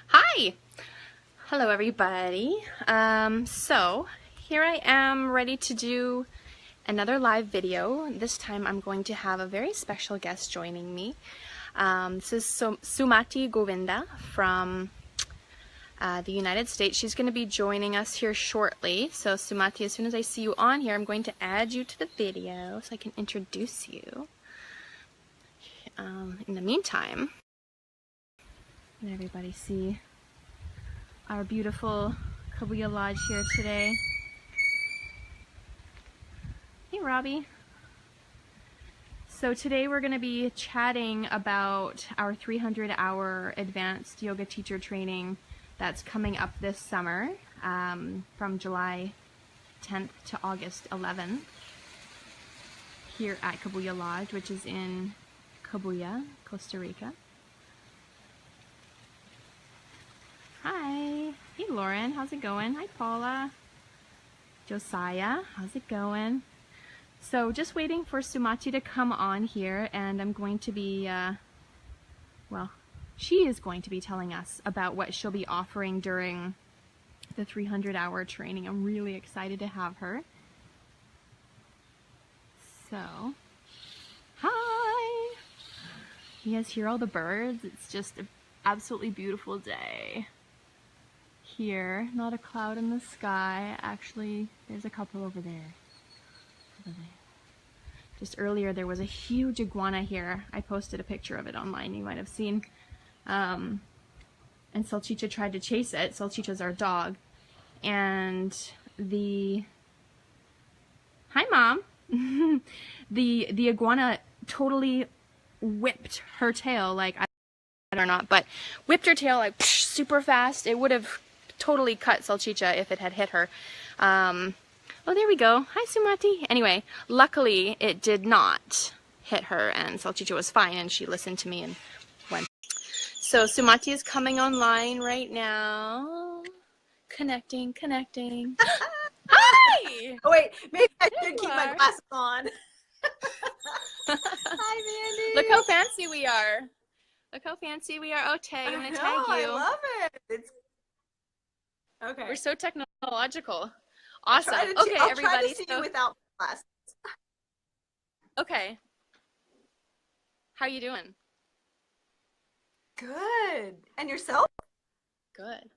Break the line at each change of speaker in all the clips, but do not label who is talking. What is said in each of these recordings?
Hi! Hello everybody. So here I am ready to do another live video. This time I'm going to have a very special guest joining me. This is Sumati Govinda from the United States. She's going to be joining us here shortly. So Sumati, as soon as I see you on here, I'm going to add you to the video so I can introduce you. In the meantime, let everybody see our beautiful Cabuya Lodge here today. Hey Robbie. So today we're going to be chatting about our 300-hour advanced yoga teacher training that's coming up this summer, from July 10th to August 11th here at Cabuya Lodge, which is in Cabuya, Costa Rica. Hi. Hey Lauren, how's it going? Hi Paula. Josiah, how's it going? So just waiting for Sumati to come on here, and I'm going to be, well, she is going to be telling us about what she'll be offering during the 300-hour training. I'm really excited to have her. So, hi! You guys hear all the birds? It's just an absolutely beautiful day here. Not a cloud in the sky. Actually, there's a couple over there. Just earlier there was a huge iguana here. I posted a picture of it online, you might have seen. And Salchicha tried to chase it. Salchicha's our dog. And hi Mom! the iguana totally whipped her tail, like, I don't know or not, but whipped her tail like super fast. It would have totally cut Salchicha if it had hit her. Oh, there we go. Hi, Sumati. Anyway, luckily it did not hit her, and Salchicha was fine, and she listened to me and went. So Sumati is coming online right now. Connecting. Hi!
Oh, wait, maybe I
There
should
you
keep my
are.
glasses on. Hi, Mandy.
Look how fancy we are. Look how fancy we are. Oh, tag. I'm going to tag you.
I love it. It's okay.
We're so technological. Awesome.
I'll
Okay,
try
everybody.
to see you without glasses.
Okay. How you doing?
Good. And yourself?
Good.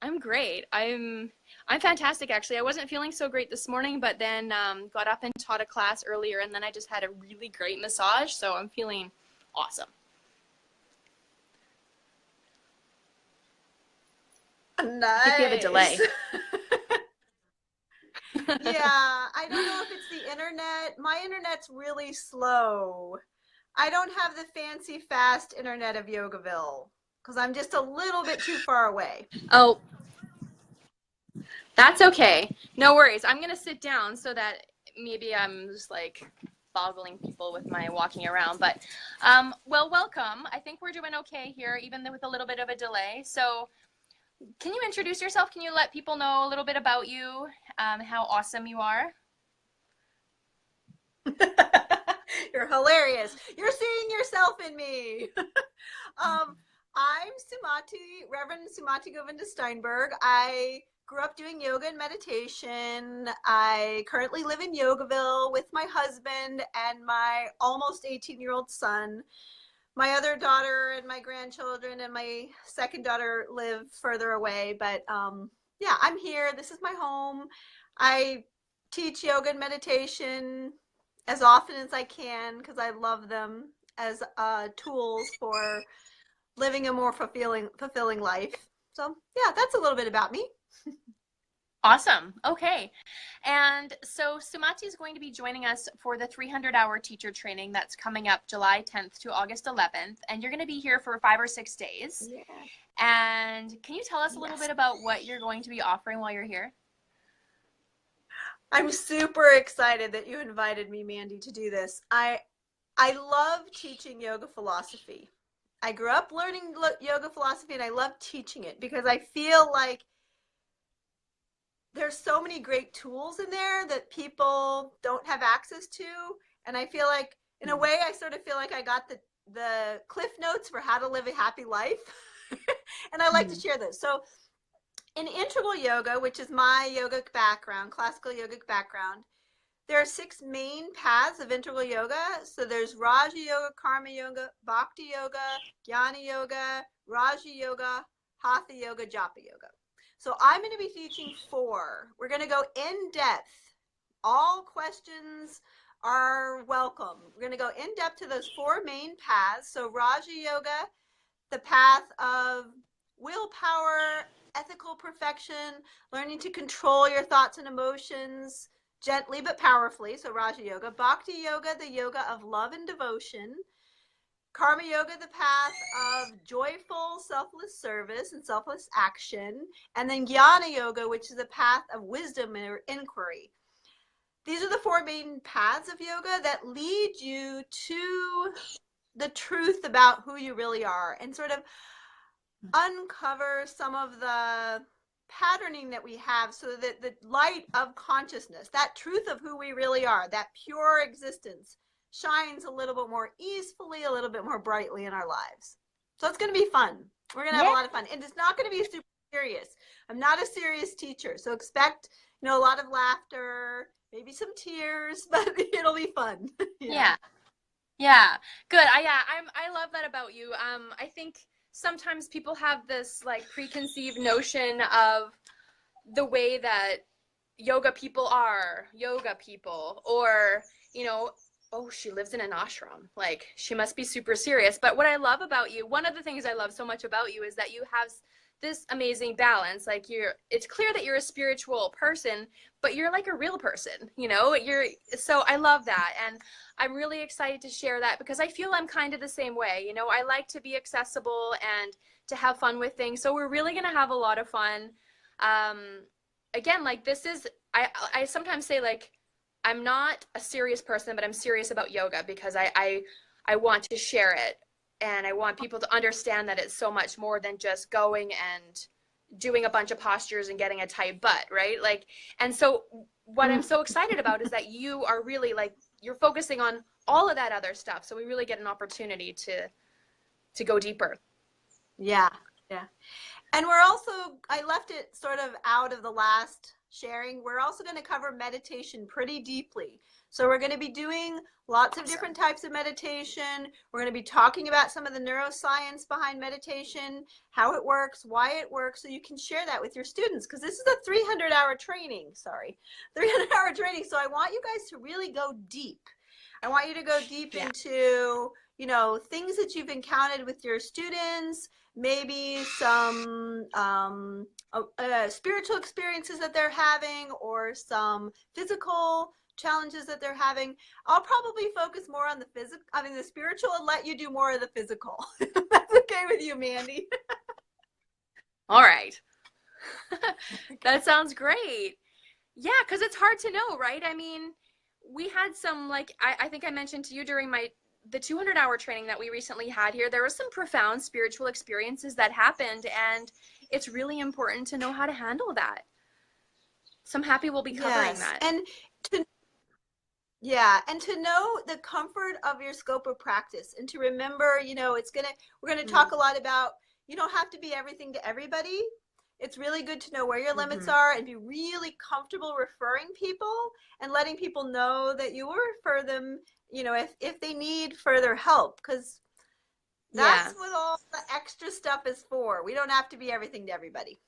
I'm great. I'm fantastic, actually. I wasn't feeling so great this morning, but then got up and taught a class earlier, and then I just had a really great massage, so I'm feeling awesome.
Nice.
I think we have a delay.
Yeah, I don't know if it's the internet. My internet's really slow. I don't have the fancy fast internet of Yogaville because I'm just a little bit too far away.
Oh, that's okay. No worries. I'm going to sit down so that maybe I'm just like boggling people with my walking around. But, well, welcome. I think we're doing okay here, even with a little bit of a delay. So can you introduce yourself? Can you let people know a little bit about you, how awesome you are?
You're hilarious. You're seeing yourself in me. I'm Sumati, Reverend Sumati Govinda Steinberg. I grew up doing yoga and meditation. I currently live in Yogaville with my husband and my almost 18-year-old son. My other daughter and my grandchildren and my second daughter live further away, but yeah, I'm here. This is my home. I teach yoga and meditation as often as I can because I love them as tools for living a more fulfilling life. So yeah, that's a little bit about me.
Awesome. Okay. And so Sumati is going to be joining us for the 300-hour teacher training that's coming up July 10th to August 11th. And you're going to be here for 5 or 6 days.
Yeah.
And can you tell us a little bit about what you're going to be offering while you're here?
I'm super excited that you invited me, Mandy, to do this. I love teaching yoga philosophy. I grew up learning yoga philosophy, and I love teaching it because I feel like there's so many great tools in there that people don't have access to. And I feel like, in a way, I sort of feel like I got the cliff notes for how to live a happy life. And I like to share those. So in integral yoga, which is my yogic background, classical yogic background, there are 6 main paths of integral yoga. So there's Raja Yoga, Karma Yoga, Bhakti Yoga, Gyana Yoga, Raja Yoga, Hatha Yoga, Japa Yoga. So I'm going to be teaching 4. We're going to go in depth. All questions are welcome. We're going to go in depth to those 4 main paths. So Raja Yoga, the path of willpower, ethical perfection, learning to control your thoughts and emotions gently but powerfully. So Raja Yoga. Bhakti Yoga, the yoga of love and devotion. Karma Yoga, the path of joyful, selfless service and selfless action. And then Gyana Yoga, which is the path of wisdom or inquiry. These are the 4 main paths of yoga that lead you to the truth about who you really are and sort of uncover some of the patterning that we have so that the light of consciousness, that truth of who we really are, that pure existence, shines a little bit more easily, a little bit more brightly in our lives. So it's going to be fun. We're going to have a lot of fun. And it's not going to be super serious. I'm not a serious teacher. So expect, a lot of laughter, maybe some tears, but it'll be fun.
Yeah. Good. I love that about you. I think sometimes people have this like preconceived notion of the way that yoga people are, or, oh, she lives in an ashram. Like, she must be super serious. But what I love about you, one of the things I love so much about you is that you have this amazing balance. Like, it's clear that you're a spiritual person, but you're like a real person, so I love that. And I'm really excited to share that because I feel I'm kind of the same way. I like to be accessible and to have fun with things. So we're really going to have a lot of fun. Again, like, this is, I sometimes say, like, I'm not a serious person, but I'm serious about yoga because I want to share it. And I want people to understand that it's so much more than just going and doing a bunch of postures and getting a tight butt, right? Like, and so what I'm so excited about is that you are really, like, you're focusing on all of that other stuff. So we really get an opportunity to go deeper.
Yeah. And we're also, I left it sort of out of the last sharing. We're also going to cover meditation pretty deeply. So we're going to be doing lots of different types of meditation. We're going to be talking about some of the neuroscience behind meditation, how it works, why it works, so you can share that with your students, because this is a 300-hour training. 300-hour training. So I want you guys to really go deep. I want you to go deep into, things that you've encountered with your students, maybe some spiritual experiences that they're having, or some physical challenges that they're having. I'll probably focus more on the spiritual, and let you do more of the physical. That's okay with you, Mandy?
All right. That sounds great. Yeah, because it's hard to know, right? I mean, we had some, like, I think I mentioned to you during the 200-hour training that we recently had here, there were some profound spiritual experiences that happened, and it's really important to know how to handle that. So I'm happy we'll be covering that.
And to know the comfort of your scope of practice, and to remember, we're gonna talk a lot about, you don't have to be everything to everybody. It's really good to know where your limits are and be really comfortable referring people and letting people know that you will refer them, if they need further help, because that's what all the extra stuff is for. We don't have to be everything to everybody.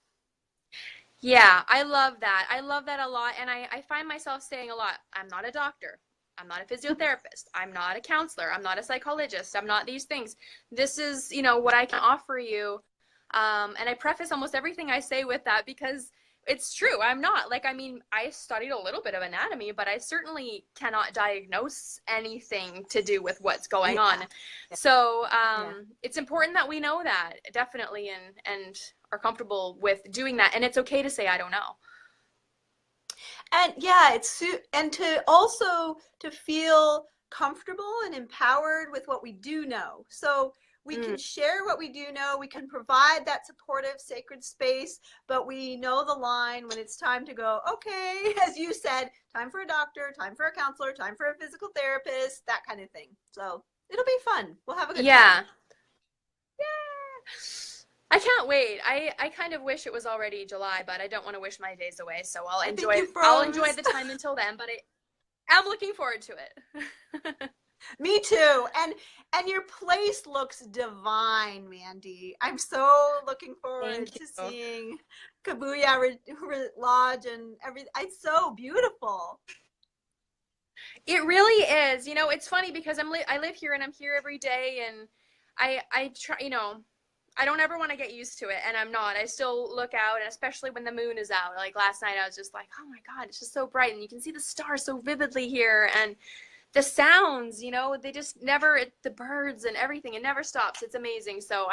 Yeah, I love that. I love that a lot. And I find myself saying a lot, I'm not a doctor. I'm not a physiotherapist. I'm not a counselor. I'm not a psychologist. I'm not these things. This is, what I can offer you. And I preface almost everything I say with that because it's true. I'm not. Like, I mean, I studied a little bit of anatomy, but I certainly cannot diagnose anything to do with what's going on. So it's important that we know that, definitely, and are comfortable with doing that. And it's okay to say, I don't know.
And and to also to feel comfortable and empowered with what we do know. So we can share what we do know. We can provide that supportive, sacred space, but we know the line when it's time to go, okay, as you said, time for a doctor, time for a counselor, time for a physical therapist, that kind of thing. So it'll be fun. We'll have a good time.
Yeah. I can't wait. I kind of wish it was already July, but I don't want to wish my days away, so
I think you
I'll
froze.
enjoy the time until then, but I'm looking forward to it.
Me too. And your place looks divine, Mandy. I'm so looking forward
Thank
to
you.
seeing Cabuya Lodge and everything. It's so beautiful.
It really is. You know, it's funny because I live here and I'm here every day, and I try, you know, I don't ever want to get used to it, and I'm not. I still look out, and especially when the moon is out. Like last night I was just like, "Oh my God, it's just so bright, and you can see the stars so vividly here." And the sounds, you know, they just never, the birds and everything, it never stops. It's amazing. So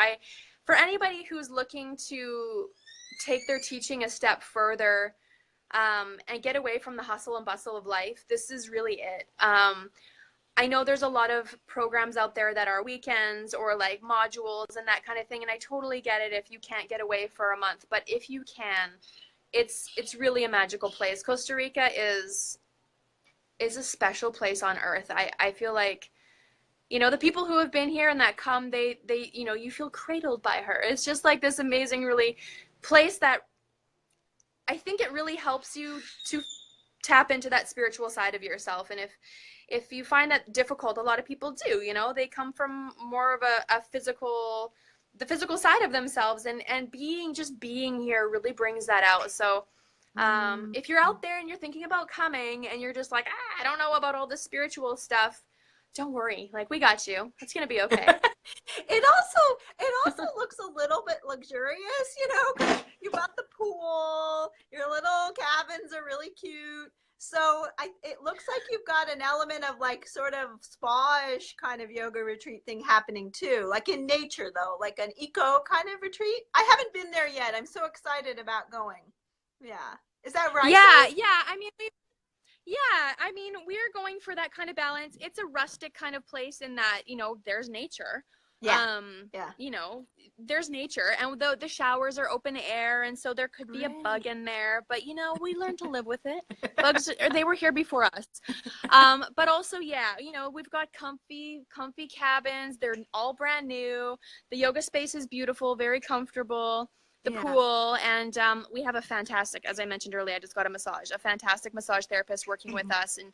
for anybody who's looking to take their teaching a step further, and get away from the hustle and bustle of life, this is really it. I know there's a lot of programs out there that are weekends or like modules and that kind of thing, and I totally get it if you can't get away for a month, but if you can, it's really a magical place. Costa Rica is a special place on earth. I feel like, you know, the people who have been here and that come, they you know, you feel cradled by her. It's just like this amazing really place that I think it really helps you to tap into that spiritual side of yourself. And if you find that difficult, a lot of people do, you know, they come from more of a physical, the physical side of themselves, and just being here really brings that out. So if you're out there and you're thinking about coming and you're just like, I don't know about all this spiritual stuff, don't worry. Like, we got you. It's going to be okay.
It also looks a little bit luxurious, you know, 'cause you got the pool, your little cabins are really cute. So it looks like you've got an element of like sort of spa-ish kind of yoga retreat thing happening too, like in nature though, like an eco kind of retreat. I haven't been there yet. I'm so excited about going. Yeah. Is that right?
Yeah. I mean, we're going for that kind of balance. It's a rustic kind of place in that, you know, there's nature.
Yeah.
You know, there's nature, and the showers are open air, and so there could be a bug in there, but you know, we learned to live with it. Bugs, they were here before us. But also, yeah, you know, we've got comfy cabins. They're all brand new. The yoga space is beautiful, very comfortable. The pool, and we have a fantastic, as I mentioned earlier, I just got a fantastic massage therapist working with us, and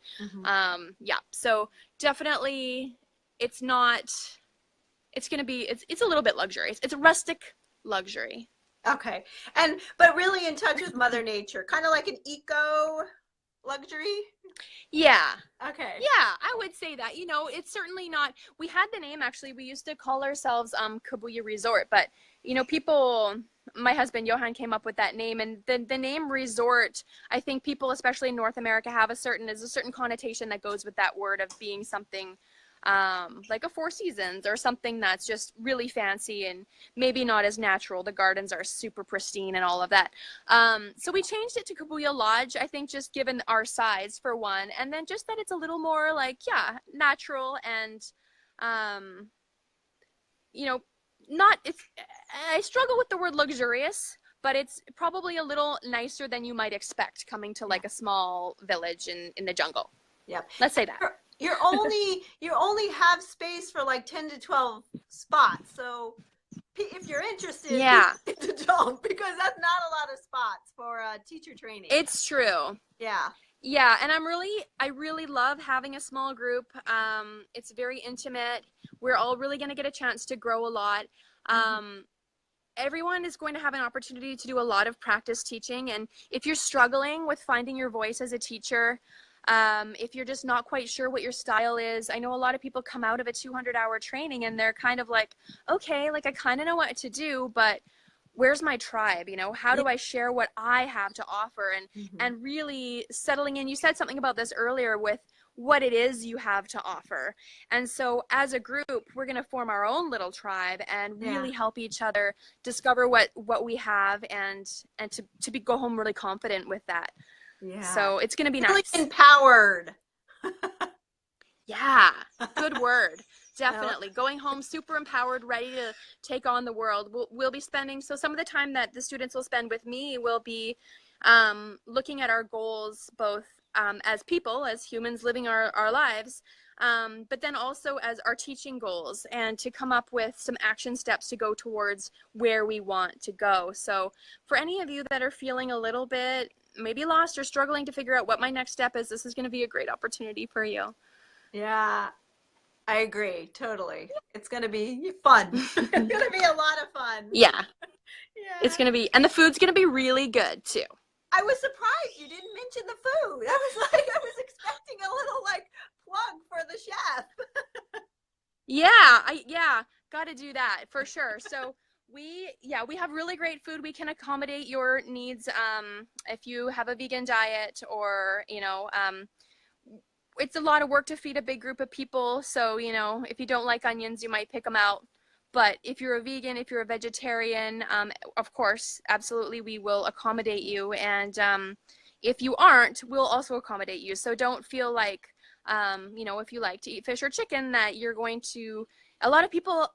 so definitely it's a little bit luxurious. It's a rustic luxury.
Okay. But really in touch with Mother Nature, kind of like an eco luxury.
Yeah.
Okay.
Yeah, I would say that. You know, it's certainly not, we had the name, actually, we used to call ourselves Cabuya Resort, but you know, my husband Johan came up with that name, and the name resort, I think people, especially in North America, have a certain connotation that goes with that word of being something like a Four Seasons or something that's just really fancy and maybe not as natural. The gardens are super pristine and all of that. So we changed it to Cabuya Lodge, I think, just given our size for one, and then just that it's a little more like, natural and, you know, I struggle with the word luxurious, but it's probably a little nicer than you might expect coming to like a small village in the jungle.
Yep.
Let's say that.
You only have space for like 10 to 12 spots. So if you're interested, don't, because that's not a lot of spots for teacher training.
It's true. Yeah, and I really love having a small group. It's very intimate. We're all really going to get a chance to grow a lot. Everyone is going to have an opportunity to do a lot of practice teaching, and if you're struggling with finding your voice as a teacher, if you're just not quite sure what your style is, I know a lot of people come out of a 200-hour training and they're kind of like, okay, like I kind of know what to do, but where's my tribe? You know, how do I share what I have to offer? And really settling in. You said something about this earlier with what it is you have to offer. And so as a group, we're going to form our own little tribe and really help each other discover what we have and to go home really confident with that. Yeah. So it's going to be
really
nice.
Empowered.
Yeah, good word. Definitely. Going home super empowered, ready to take on the world. We'll be spending, so some of the time that the students will spend with me will be looking at our goals, both as people, as humans living our lives, but then also as our teaching goals and to come up with some action steps to go towards where we want to go. So for any of you that are feeling a little bit maybe lost or struggling to figure out what my next step is, this is going to be a great opportunity for you.
Yeah, I agree. Totally. It's going to be fun. It's going to be a lot of fun.
Yeah.
Yeah.
It's going to be, and the food's going to be really good too.
I was surprised you didn't mention the food. I was expecting a little like plug for the chef.
Yeah, got to do that for sure. So we have really great food. We can accommodate your needs. If you have a vegan diet or, it's a lot of work to feed a big group of people. So, if you don't like onions, you might pick them out. But if you're a vegan, if you're a vegetarian, of course, absolutely, we will accommodate you. And if you aren't, we'll also accommodate you. So don't feel like, if you like to eat fish or chicken, that you're going to, a lot of people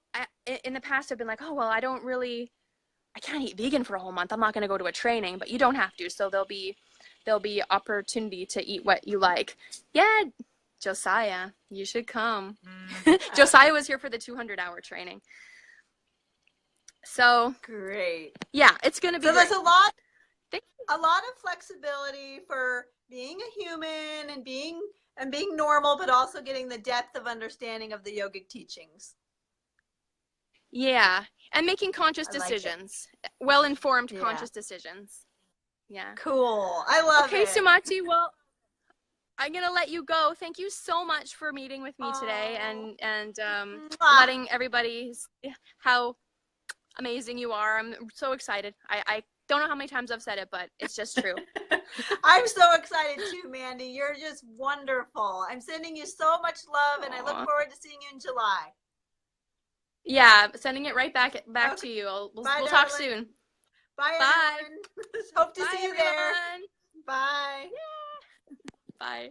in the past have been like, oh, well, I can't eat vegan for a whole month. I'm not going to go to a training, but you don't have to. So there'll be opportunity to eat what you like. Yeah, Josiah, you should come. Josiah was here for the 200-hour training. So
great.
Yeah, it's going to be
so
great.
There's a lot of flexibility for being a human and being normal, but also getting the depth of understanding of the yogic teachings.
Yeah, and making conscious decisions. Well-informed conscious decisions. Yeah.
Cool. I love it.
Okay, Sumati, well, I'm going to let you go. Thank you so much for meeting with me today and letting everybody see how amazing you are. I'm so excited. I don't know how many times I've said it, but it's just true.
I'm so excited too, Mandy. You're just wonderful. I'm sending you so much love, and I look forward to seeing you in July.
Yeah, sending it right back okay. To you. We'll talk soon.
Bye. Everyone. Hope to see you there.
Bye.
Bye.
Yeah. Bye.